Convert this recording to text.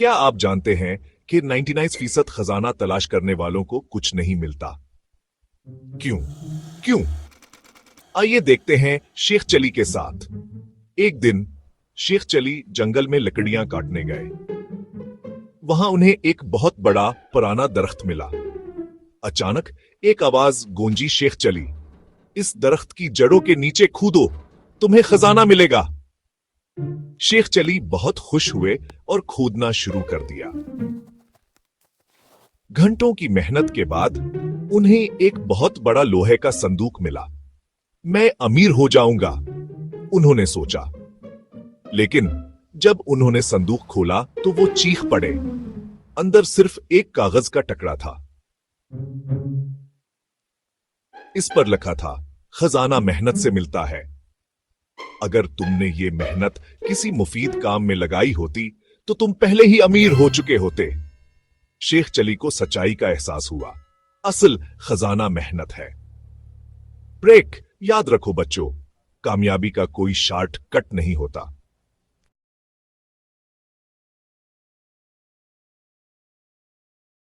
क्या आप जानते हैं कि 99% खजाना तलाश करने वालों को कुछ नहीं मिलता? क्यों? क्यों? आइए देखते हैं शेख चली के साथ। एक दिन शेख चली जंगल में लकड़ियां काटने गए। वहां उन्हें एक बहुत बड़ा पुराना दरख्त मिला। अचानक एक आवाज गूंजी, शेख चली, इस दरख्त की जड़ों के नीचे कूदो, तुम्हें खजाना मिलेगा। शेख चली बहुत खुश हुए और खोदना शुरू कर दिया। घंटों की मेहनत के बाद उन्हें एक बहुत बड़ा लोहे का संदूक मिला। मैं अमीर हो जाऊंगा, उन्होंने सोचा। लेकिन जब उन्होंने संदूक खोला तो वो चीख पड़े। अंदर सिर्फ एक कागज का टुकड़ा था। इस पर लिखा था, खजाना मेहनत से मिलता है। अगर तुमने ये मेहनत किसी मुफीद काम में लगाई होती तो तुम पहले ही अमीर हो चुके होते। शेख चली को सच्चाई का एहसास हुआ। असल खजाना मेहनत है। ब्रेक, याद रखो बच्चों, कामयाबी का कोई शॉर्टकट नहीं होता।